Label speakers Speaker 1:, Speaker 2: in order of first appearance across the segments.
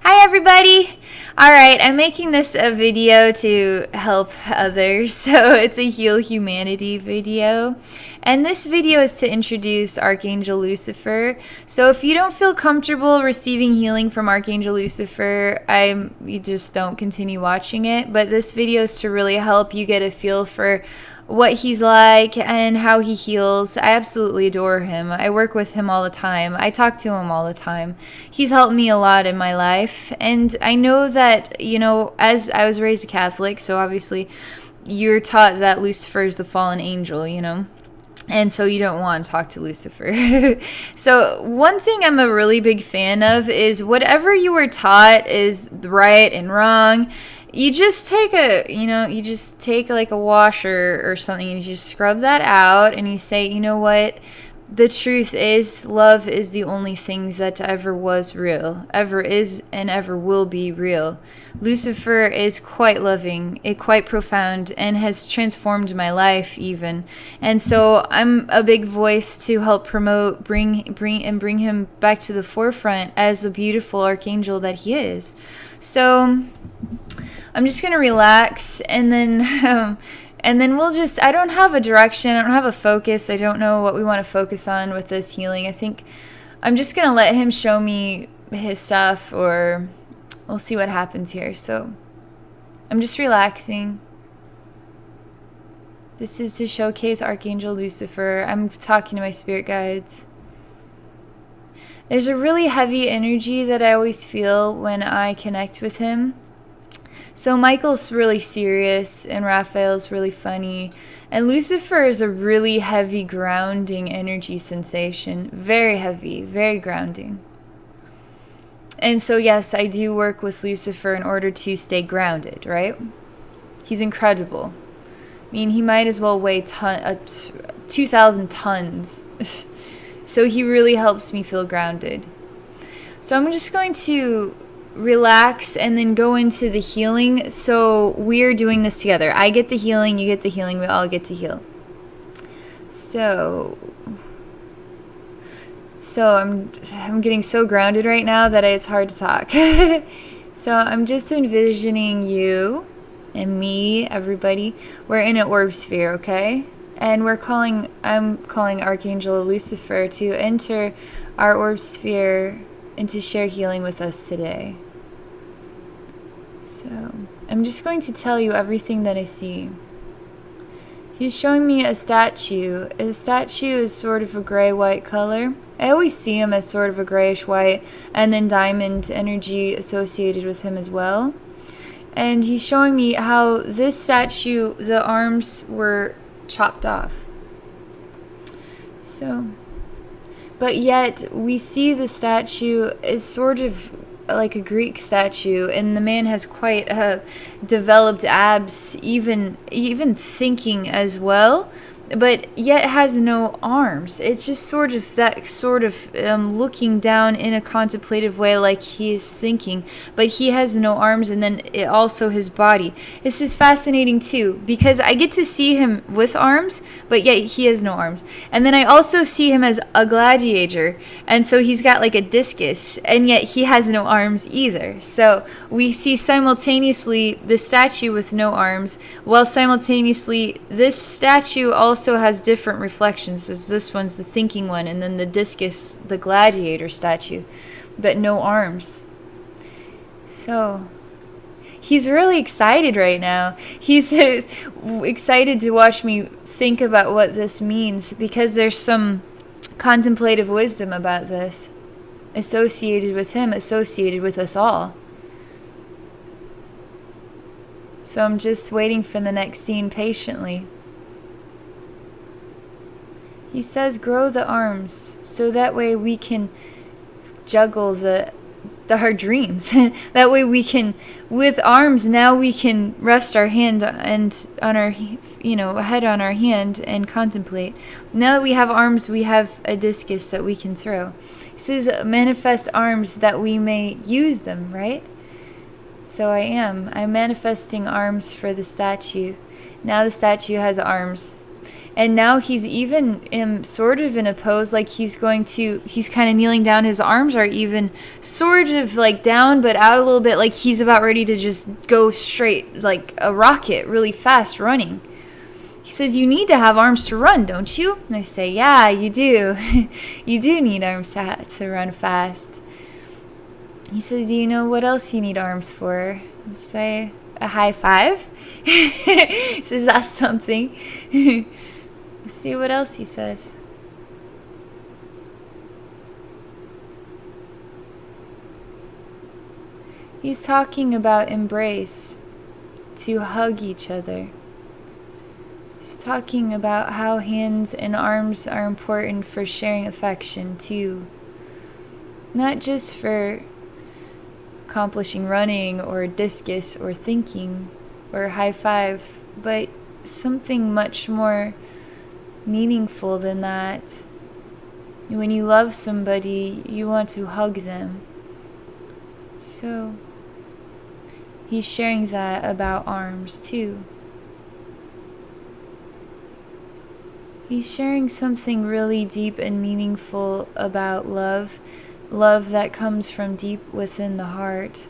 Speaker 1: Hi everybody! Alright, I'm making this a video to help others, so it's a Heal Humanity video. And this video is to introduce Archangel Lucifer. So if you don't feel comfortable receiving healing from Archangel Lucifer, you just don't continue watching it. But this video is to really help you get a feel for what he's like and how he heals. I absolutely adore him. I work with him all the time. I talk to him all the time. He's helped me a lot in my life. And I know that, as I was raised a Catholic, so obviously you're taught that Lucifer is the fallen angel, and so you don't want to talk to Lucifer. So one thing I'm a really big fan of is whatever you were taught is right and wrong. You just take like a washer or something and you just scrub that out and you say, you know what? The truth is, love is the only thing that ever was real, ever is, and ever will be real. Lucifer is quite loving, quite profound, and has transformed my life even. And so I'm a big voice to help promote, bring him back to the forefront as the beautiful archangel that he is. So I'm just gonna relax, and then I don't have a direction, I don't have a focus, I don't know what we want to focus on with this healing. I think I'm just gonna let him show me his stuff, or we'll see what happens here. So I'm just relaxing. This is to showcase Archangel Lucifer. I'm talking to my spirit guides. There's a really heavy energy that I always feel when I connect with him. So Michael's really serious, and Raphael's really funny, and Lucifer is a really heavy grounding energy sensation. Very heavy, very grounding. And so yes, I do work with Lucifer in order to stay grounded, right? He's incredible. I mean, he might as well weigh 2,000 tons. So he really helps me feel grounded. So I'm just going to relax and then go into the healing. So we're doing this together. I get the healing, you get the healing, we all get to heal. So I'm getting so grounded right now that it's hard to talk. So I'm just envisioning you and me, everybody. We're in an orb sphere, okay? And I'm calling Archangel Lucifer to enter our orb sphere and to share healing with us today. So I'm just going to tell you everything that I see. He's showing me a statue. A statue is sort of a gray-white color. I always see him as sort of a grayish-white, and then diamond energy associated with him as well. And he's showing me how this statue, the arms were chopped off. But yet we see the statue is sort of like a Greek statue, and the man has quite developed abs, even thinking as well, but yet has no arms. It's just sort of looking down in a contemplative way, like he is thinking, but he has no arms, and then also his body. This is fascinating too, because I get to see him with arms, but yet he has no arms. And then I also see him as a gladiator, and so he's got like a discus, and yet he has no arms either. So we see simultaneously the statue with no arms, while simultaneously this statue also has different reflections. So this one's the thinking one, and then the discus, the gladiator statue, but no arms. So he's really excited right now. He's excited to watch me think about what this means, because there's some contemplative wisdom about this associated with him, associated with us all. So I'm just waiting for the next scene patiently. He says, grow the arms, so that way we can juggle our dreams. That way we can, with arms, now we can rest our hand and on our, head on our hand and contemplate. Now that we have arms, we have a discus that we can throw. He says, manifest arms that we may use them, right? So I'm manifesting arms for the statue. Now the statue has arms. And now he's even sort of in a pose like he's kind of kneeling down. His arms are even sort of like down but out a little bit, like he's about ready to just go straight like a rocket, really fast running. He says, you need to have arms to run, don't you? And I say, yeah, you do. You do need arms to run fast. He says, do you know what else you need arms for? I say, a high five? He says, that's something. Let's see what else he says. He's talking about embrace, to hug each other. He's talking about how hands and arms are important for sharing affection too. Not just for accomplishing running or discus or thinking or high five, but something much more meaningful than that. When you love somebody, you want to hug them. So he's sharing that about arms too. He's sharing something really deep and meaningful about love. Love that comes from deep within the heart.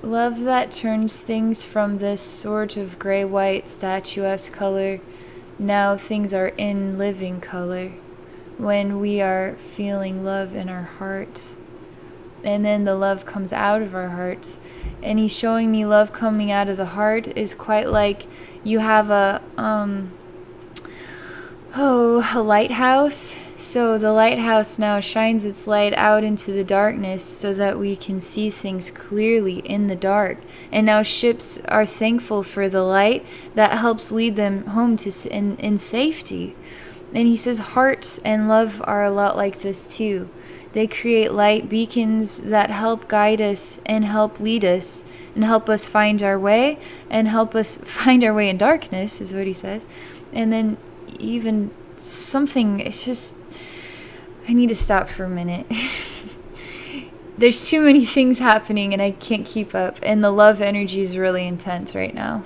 Speaker 1: Love that turns things from this sort of gray-white statuesque color. Now things are in living color when we are feeling love in our heart. And then the love comes out of our hearts. And he's showing me love coming out of the heart is quite like you have a lighthouse. So the lighthouse now shines its light out into the darkness so that we can see things clearly in the dark. And now ships are thankful for the light that helps lead them home in safety. And he says hearts and love are a lot like this too. They create light beacons that help guide us and help lead us and help us find our way and help us find our way in darkness, is what he says. And then even something, it's just, I need to stop for a minute. There's too many things happening and I can't keep up. And the love energy is really intense right now.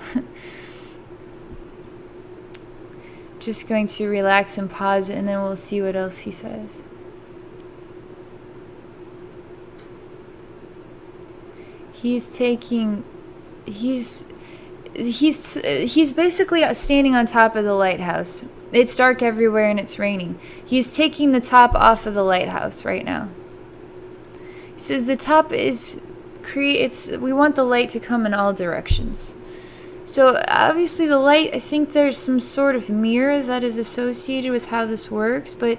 Speaker 1: Just going to relax and pause and then we'll see what else he says. He's basically standing on top of the lighthouse. It's dark everywhere and it's raining. He's taking the top off of the lighthouse right now. He says the top we want the light to come in all directions. So obviously the light, I think there's some sort of mirror that is associated with how this works, but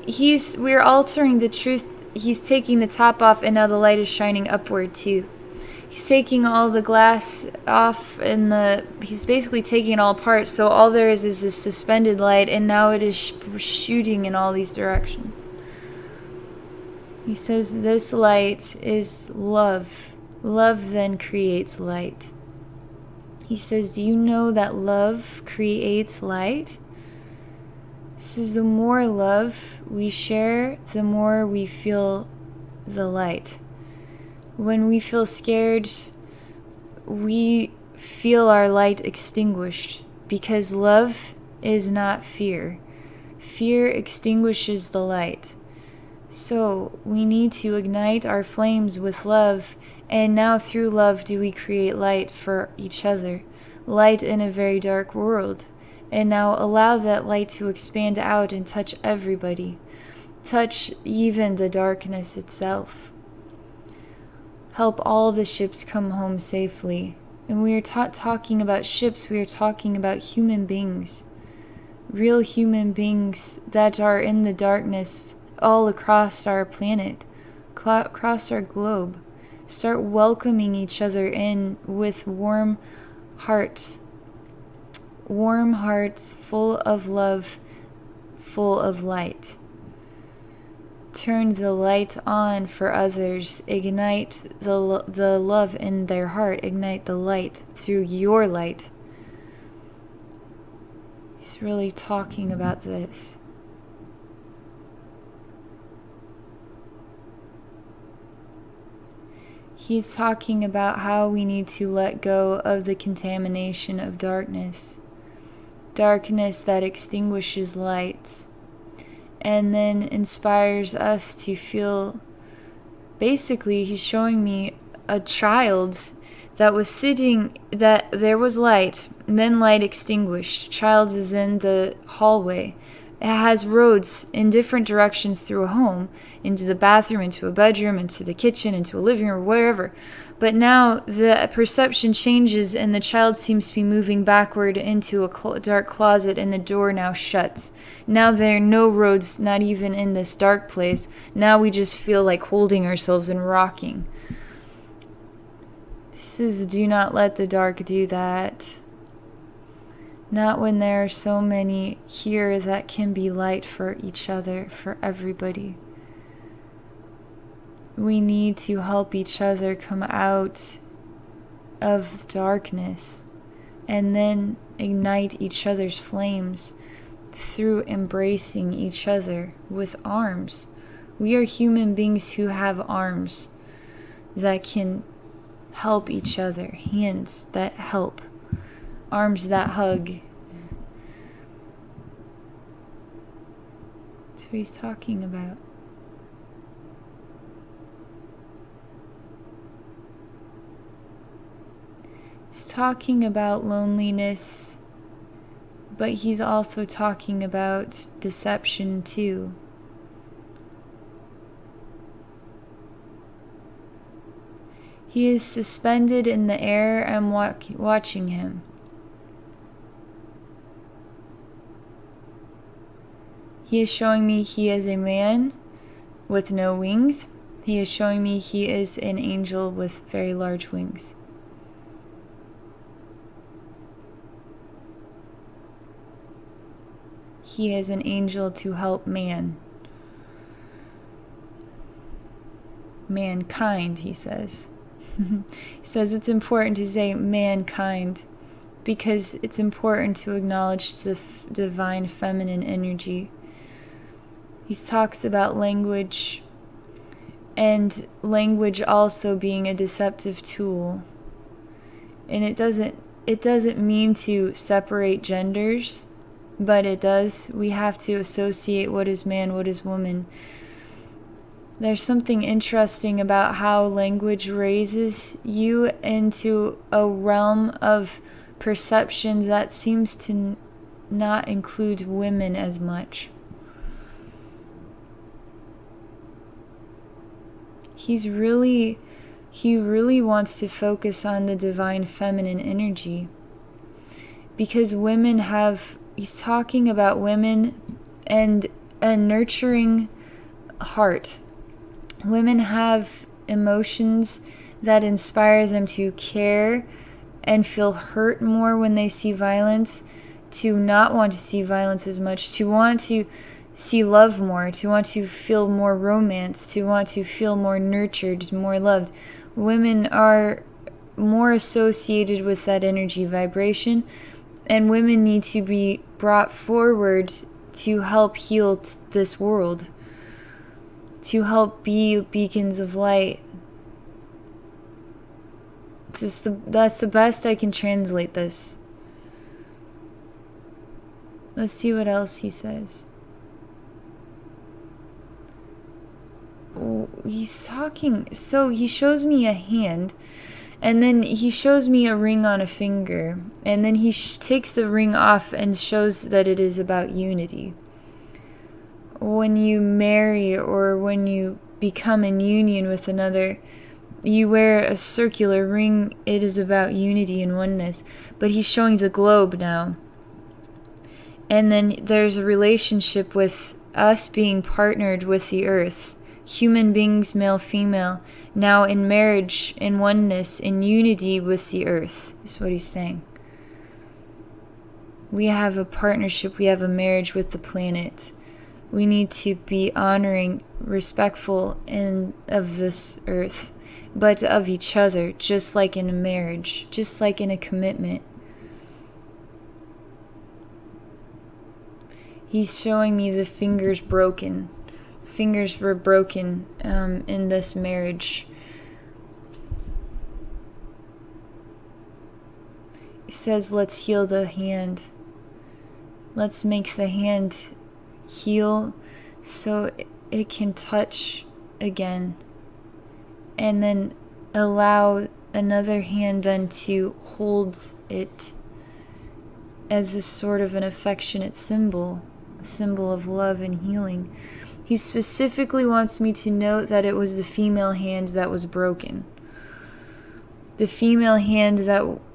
Speaker 1: we're altering the truth. He's taking the top off and now the light is shining upward too. He's taking all the glass off and he's basically taking it all apart. So all there is this suspended light and now it is shooting in all these directions. He says this light is love. Love then creates light. He says, do you know that love creates light? He says the more love we share, the more we feel the light. When we feel scared, we feel our light extinguished because love is not fear. Fear extinguishes the light. So we need to ignite our flames with love, and now through love do we create light for each other, light in a very dark world. And now allow that light to expand out and touch everybody, touch even the darkness itself. Help all the ships come home safely. And we are talking about ships, we are talking about human beings. Real human beings that are in the darkness all across our planet, across our globe. Start welcoming each other in with warm hearts full of love, full of light. Turn the light on for others. Ignite the love in their heart. Ignite the light through your light. He's really talking about this. He's talking about how we need to let go of the contamination of darkness. Darkness that extinguishes light and then inspires us to feel. Basically, he's showing me a child that was sitting, that there was light, and then light extinguished. Child is in the hallway. It has roads in different directions through a home, into the bathroom, into a bedroom, into the kitchen, into a living room, wherever. But now the perception changes and the child seems to be moving backward into a dark closet, and the door now shuts. Now there are no roads, not even in this dark place. Now we just feel like holding ourselves and rocking. This is, do not let the dark do that. Not when there are so many here that can be light for each other, for everybody. We need to help each other come out of darkness and then ignite each other's flames through embracing each other with arms. We are human beings who have arms that can help each other, hands that help, arms that hug. That's what he's talking about. He's talking about loneliness, but he's also talking about deception too. He is suspended in the air and watching him. He is showing me he is a man with no wings. He is showing me he is an angel with very large wings. He is an angel to help man. Mankind, he says. He says it's important to say mankind because it's important to acknowledge the divine feminine energy. He talks about language, and language also being a deceptive tool. And it doesn't mean to separate genders, but it does. We have to associate what is man, what is woman. There's something interesting about how language raises you into a realm of perception that seems to not include women as much. He really wants to focus on the divine feminine energy. Because women have, he's talking about women and a nurturing heart. Women have emotions that inspire them to care and feel hurt more when they see violence, to not want to see violence as much, to want to see love more, to want to feel more romance, to want to feel more nurtured, more loved. Women are more associated with that energy vibration, and women need to be brought forward to help heal this world, to help be beacons of light. That's the best I can translate this. Let's see what else he says. He's talking, so he shows me a hand, and then he shows me a ring on a finger, and then he takes the ring off and shows that it is about unity. When you marry or when you become in union with another, you wear a circular ring. It is about unity and oneness. But he's showing the globe now. And then there's a relationship with us being partnered with the earth. Human beings, male, female, now in marriage, in oneness, in unity with the earth, is what he's saying. We have a partnership, we have a marriage with the planet. We need to be honoring, respectful of this earth, but of each other, just like in a marriage, just like in a commitment. He's showing me the fingers broken. Fingers were broken in this marriage. He says, let's heal the hand. Let's make the hand heal so it can touch again. And then allow another hand then to hold it as a sort of an affectionate symbol, a symbol of love and healing. He specifically wants me to note that it was the female hand that was broken. The female hand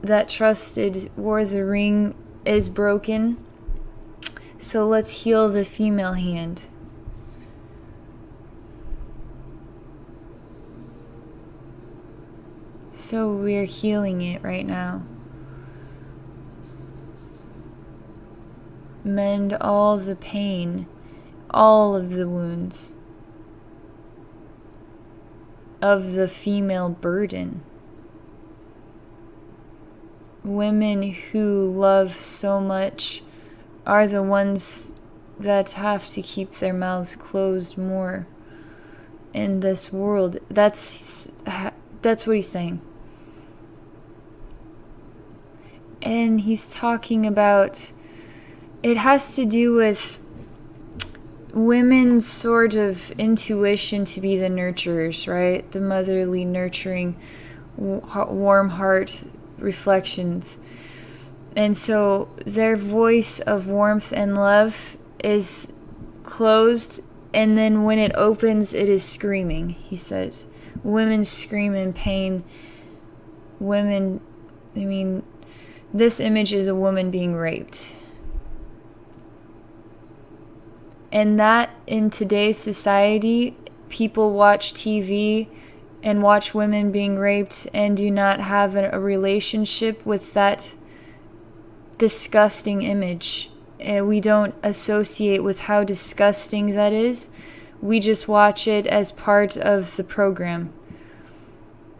Speaker 1: that trusted, wore the ring, is broken. So let's heal the female hand. So we're healing it right now. Mend all the pain, all of the wounds of the female burden. Women who love so much are the ones that have to keep their mouths closed more in this world. That's what he's saying. And he's talking about, it has to do with women's sort of intuition to be the nurturers, right? The motherly, nurturing, warm heart reflections. And so their voice of warmth and love is closed, and then when it opens, it is screaming, he says. Women scream in pain. Women, this image is a woman being raped. And that in today's society, people watch TV and watch women being raped and do not have a relationship with that disgusting image. And we don't associate with how disgusting that is. We just watch it as part of the program.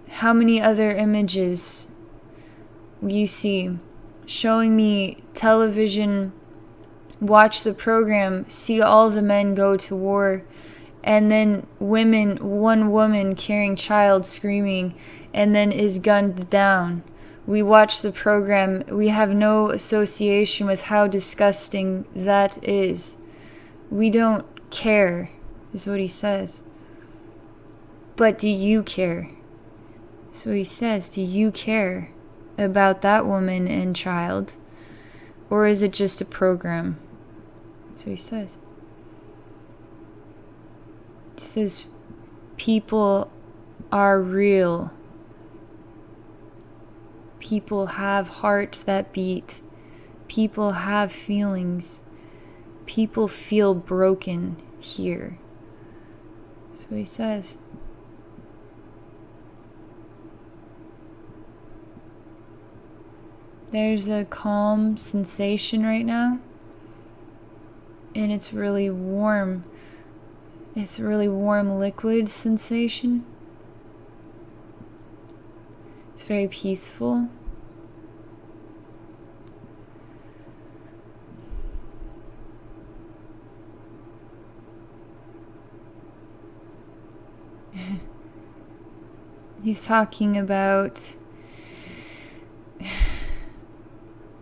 Speaker 1: How many other images you see showing me television, watch the program, see all the men go to war, and then one woman carrying child screaming, and then is gunned down. We watch the program, we have no association with how disgusting that is. We don't care, is what he says. But do you care? So he says, do you care about that woman and child? Or is it just a program? So he says. He says, people are real. People have hearts that beat. People have feelings. People feel broken here. That's what he says. There's a calm sensation right now. And it's really warm. It's a really warm liquid sensation. It's very peaceful. He's talking about,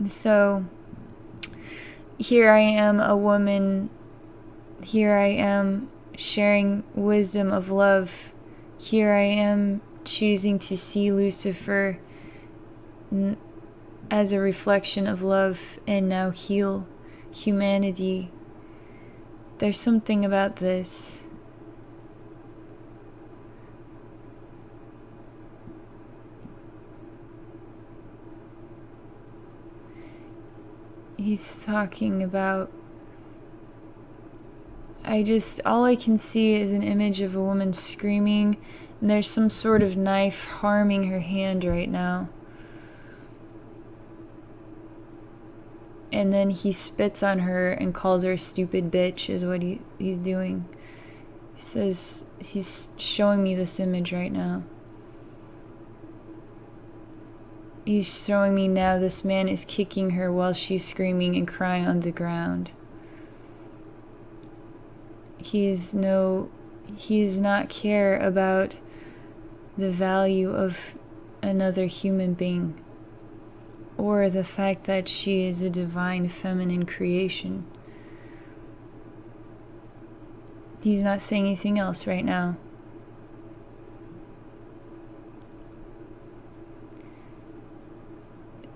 Speaker 1: so here I am, a woman, here I am sharing wisdom of love, here I am choosing to see Lucifer as a reflection of love and now heal humanity. There's something about this. He's talking about, all I can see is an image of a woman screaming, and there's some sort of knife harming her hand right now. And then he spits on her and calls her a stupid bitch, is what he's doing. He says, he's showing me this image right now. He's showing me now this man is kicking her while she's screaming and crying on the ground. He does not care about the value of another human being. or the fact that she is a divine feminine creation. He's not saying anything else right now.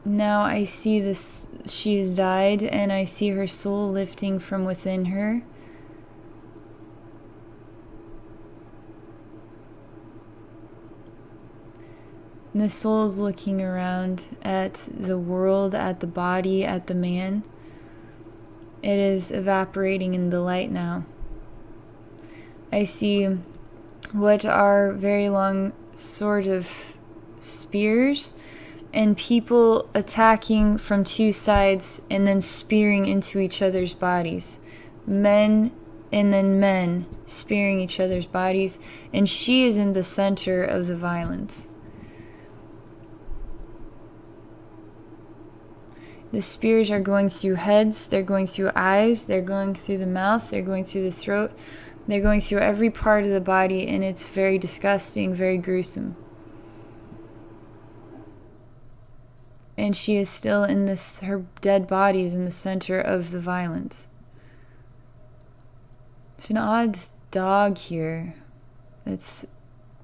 Speaker 1: Now I see this, she has died, and I see her soul lifting from within her. And the soul is looking around at the world, at the body, at the man. It is evaporating in the light now. I see what are very long sort of spears, and people attacking from two sides and then spearing into each other's bodies. Men and then men spearing each other's bodies, and she is in the center of the violence. The spears are going through heads, they're going through eyes, they're going through the mouth, they're going through the throat, they're going through every part of the body, and it's very disgusting, very gruesome. And she is still in this, her dead body is in the center of the violence. There's an odd dog here that's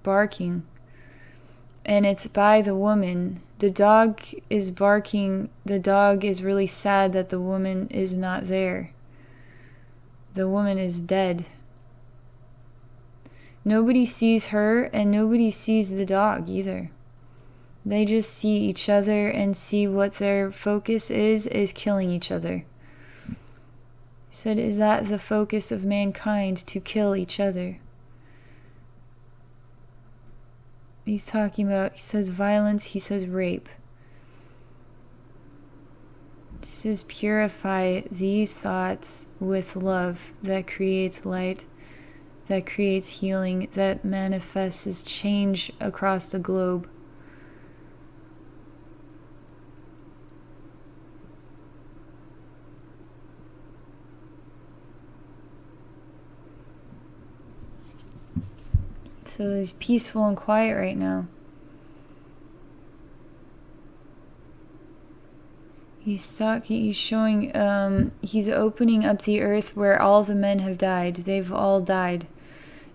Speaker 1: barking, and it's by the woman. The dog is barking. The dog is really sad that the woman is not there. The woman is dead. Nobody sees her, and nobody sees the dog either. They just see each other and see what their focus is killing each other. He said, is that the focus of mankind, to kill each other? He's talking about, he says violence, he says rape. He says purify these thoughts with love that creates light, that creates healing, that manifests as change across the globe. So it's peaceful and quiet right now. He's talking, he's showing, he's opening up the earth where all the men have died. They've all died.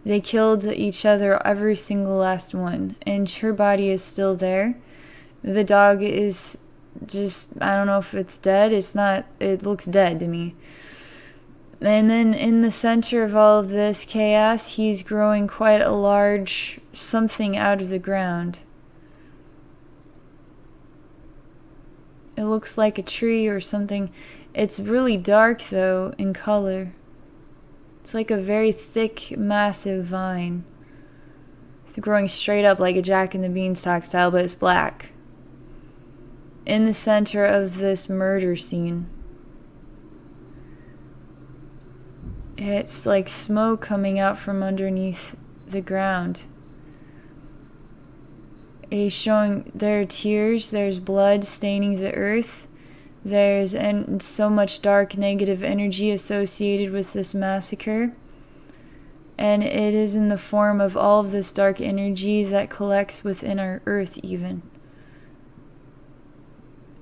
Speaker 1: They killed each other, every single last one. And her body is still there. The dog is just, I don't know if it's dead. It's not, it looks dead to me. And then in the center of all of this chaos, he's growing quite a large something out of the ground. It looks like a tree or something. It's really dark, though, in color. It's like a very thick, massive vine. It's growing straight up like a Jack and the Beanstalk style, but it's black. In the center of this murder scene. It's like smoke coming out from underneath the ground. He's showing there are tears, there's blood staining the earth. There's so much dark negative energy associated with this massacre. And it is in the form of all of this dark energy that collects within our earth even.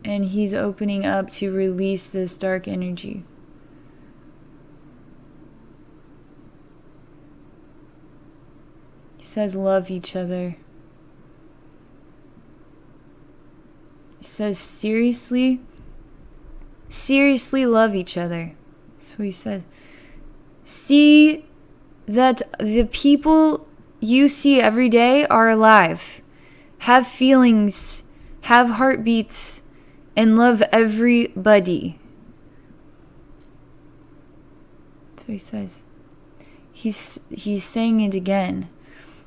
Speaker 1: And he's opening up to release this dark energy. He says, love each other. He says, seriously love each other. That's what he says. See that the people you see every day are alive, have feelings, have heartbeats, and love everybody. That's what he says. He's saying it again.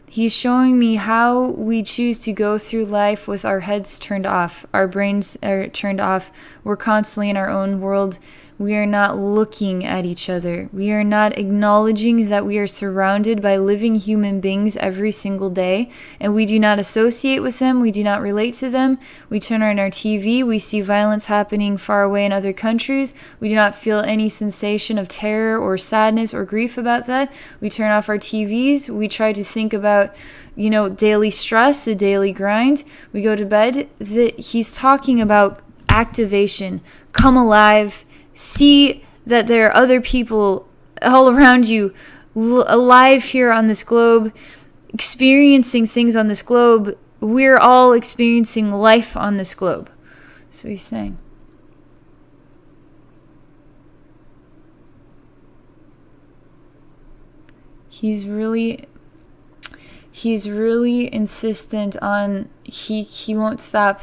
Speaker 1: He's showing me how we choose to go through life with our heads turned off, our brains are turned off. We're constantly in our own world. We are not looking at each other. We are not acknowledging that we are surrounded by living human beings every single day, and we do not associate with them. We do not relate to them. We turn on our TV. We see violence happening far away in other countries. We do not feel any sensation of terror or sadness or grief about that. We turn off our TVs. We try to think about, daily stress, a daily grind. We go to bed. He's talking about activation. Come alive. See that there are other people all around you alive here on this globe, experiencing things on this globe. We're all experiencing life on this globe. So he's saying. He's really insistent on, he won't stop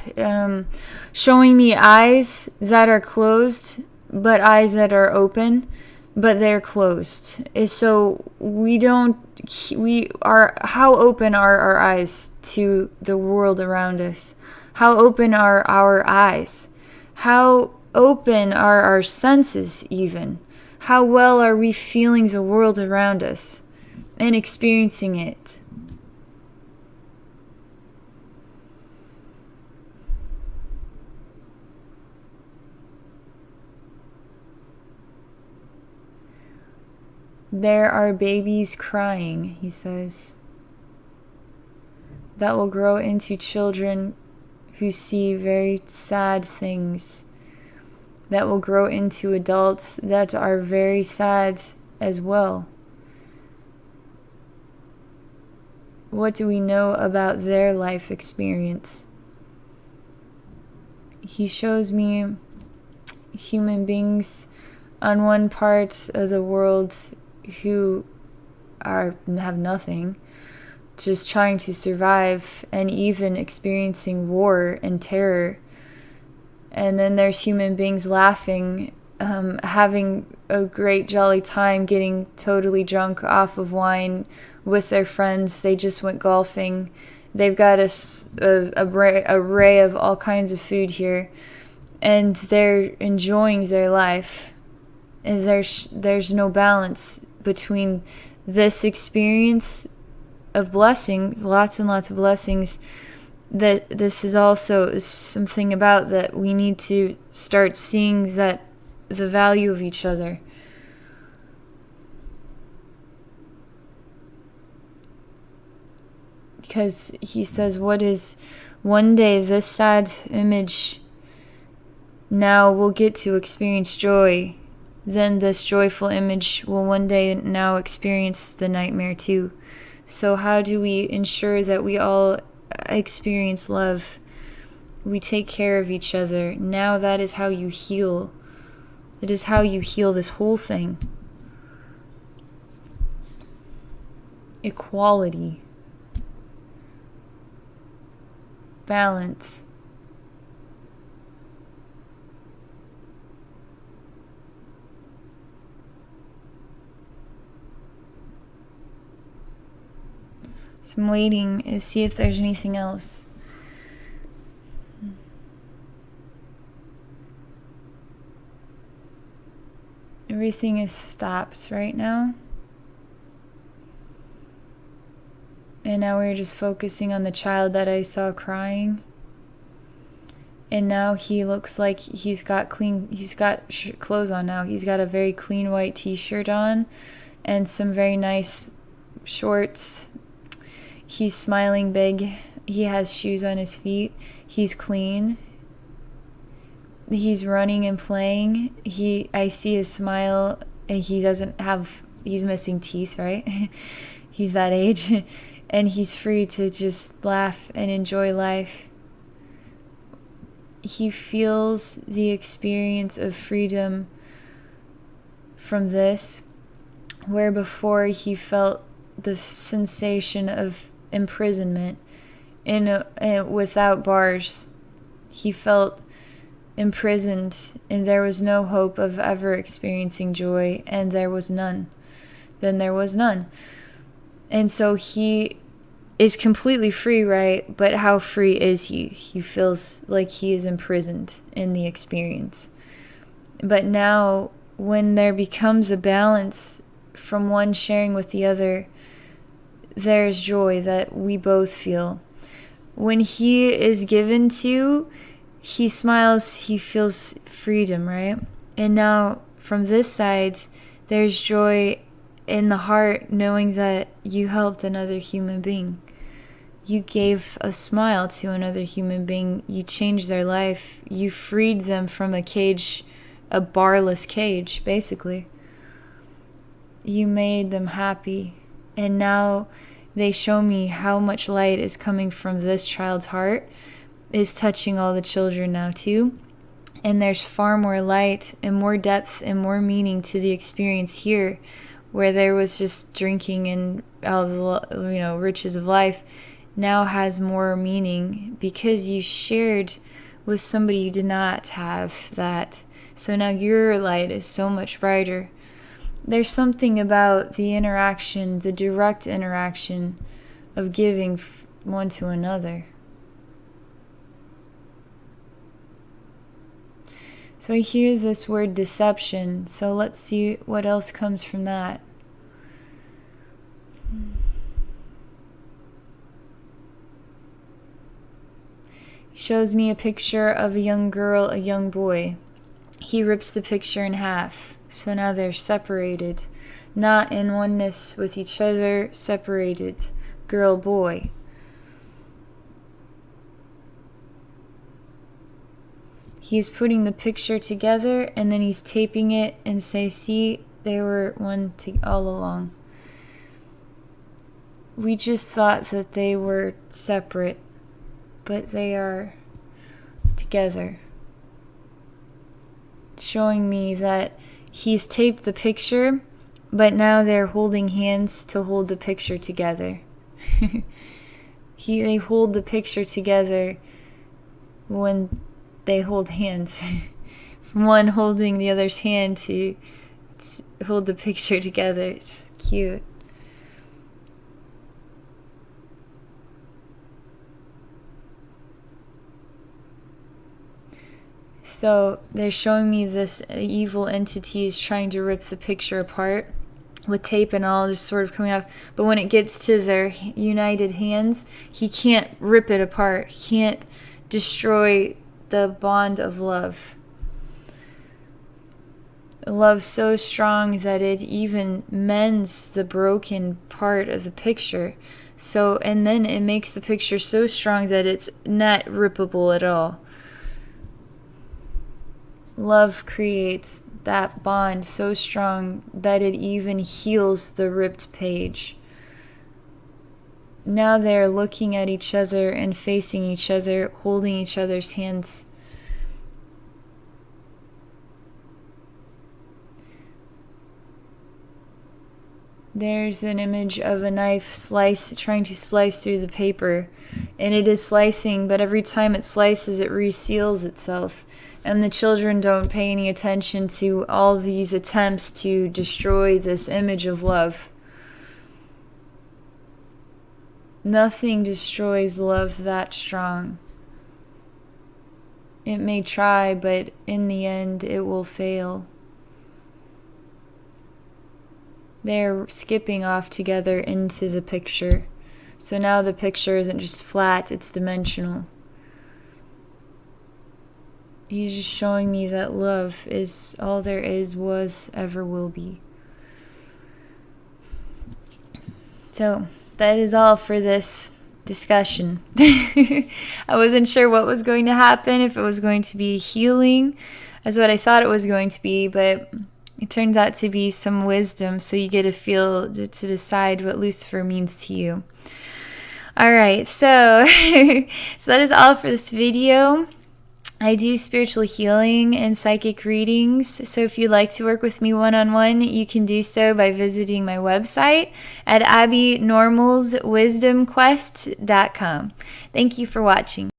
Speaker 1: showing me eyes that are closed, but eyes that are open, but they're closed. So how open are our eyes to the world around us? How open are our eyes? How open are our senses even? How well are we feeling the world around us and experiencing it? There are babies crying, he says, that will grow into children who see very sad things, that will grow into adults that are very sad as well. What do we know about their life experience? He shows me human beings on one part of the world who have nothing, just trying to survive and even experiencing war and terror. And then there's human beings laughing, having a great jolly time, getting totally drunk off of wine with their friends. They just went golfing. They've got a array of all kinds of food here, and they're enjoying their life. And there's no balance between this experience of blessing, lots and lots of blessings, that this is also something about that we need to start seeing that the value of each other. Because he says, what is one day this sad image now will get to experience joy, then this joyful image will one day now experience the nightmare too. So how do we ensure that we all experience love? We take care of each other. Now that is how you heal. It is how you heal this whole thing. Equality. Balance. So I'm waiting to see if there's anything else. Everything is stopped right now. And now we're just focusing on the child that I saw crying. And now he looks like he's got clothes on now. He's got a very clean white t-shirt on and some very nice shorts. He's smiling big. He has shoes on his feet. He's clean. He's running and playing. I see his smile. He's missing teeth, right? He's that age. And he's free to just laugh and enjoy life. He feels the experience of freedom from this, where before he felt the sensation of imprisonment without bars. He felt imprisoned, and there was no hope of ever experiencing joy, and there was none. Then there was none. And so he is completely free, right? But how free is he? He feels like he is imprisoned in the experience. But now, when there becomes a balance from one sharing with the other, there's joy that we both feel. When he is given to, he smiles, he feels freedom, right? And now, from this side, there's joy in the heart, knowing that you helped another human being. You gave a smile to another human being. You changed their life. You freed them from a cage, a barless cage, basically. You made them happy. And now they show me how much light is coming from this child's heart, is touching all the children now too. And there's far more light and more depth and more meaning to the experience here, where there was just drinking and all the riches of life, now has more meaning because you shared with somebody who did not have that. So now your light is so much brighter. There's something about the interaction, the direct interaction of giving one to another. So I hear this word deception. So let's see what else comes from that. Shows me a picture of a young girl, a young boy. He rips the picture in half. So now they're separated. Not in oneness with each other, separated. Girl, boy. He's putting the picture together and then he's taping it and say, see, they were one all along. We just thought that they were separate, but they are together. Showing me that he's taped the picture, but now they're holding hands to hold the picture together. They hold the picture together when they hold hands. One holding the other's hand to hold the picture together. It's cute. So they're showing me this evil entity is trying to rip the picture apart with tape and all, just sort of coming off. But when it gets to their united hands, he can't rip it apart. He can't destroy the bond of love. Love so strong that it even mends the broken part of the picture. So, and then it makes the picture so strong that it's not rippable at all. Love creates that bond so strong that it even heals the ripped page. Now they're looking at each other and facing each other, holding each other's hands. There's an image of a knife trying to slice through the paper. And it is slicing, but every time it slices, it reseals itself. And the children don't pay any attention to all these attempts to destroy this image of love. Nothing destroys love that strong. It may try, but in the end, it will fail. They're skipping off together into the picture. So now the picture isn't just flat, it's dimensional. He's just showing me that love is all there is, was, ever will be. So that is all for this discussion. I wasn't sure what was going to happen, if it was going to be healing, as what I thought it was going to be, but it turns out to be some wisdom, so you get a feel to decide what Lucifer means to you. All right, so that is all for this video. I do spiritual healing and psychic readings, so if you'd like to work with me one-on-one, you can do so by visiting my website at abbynormalswisdomquest.com. Thank you for watching.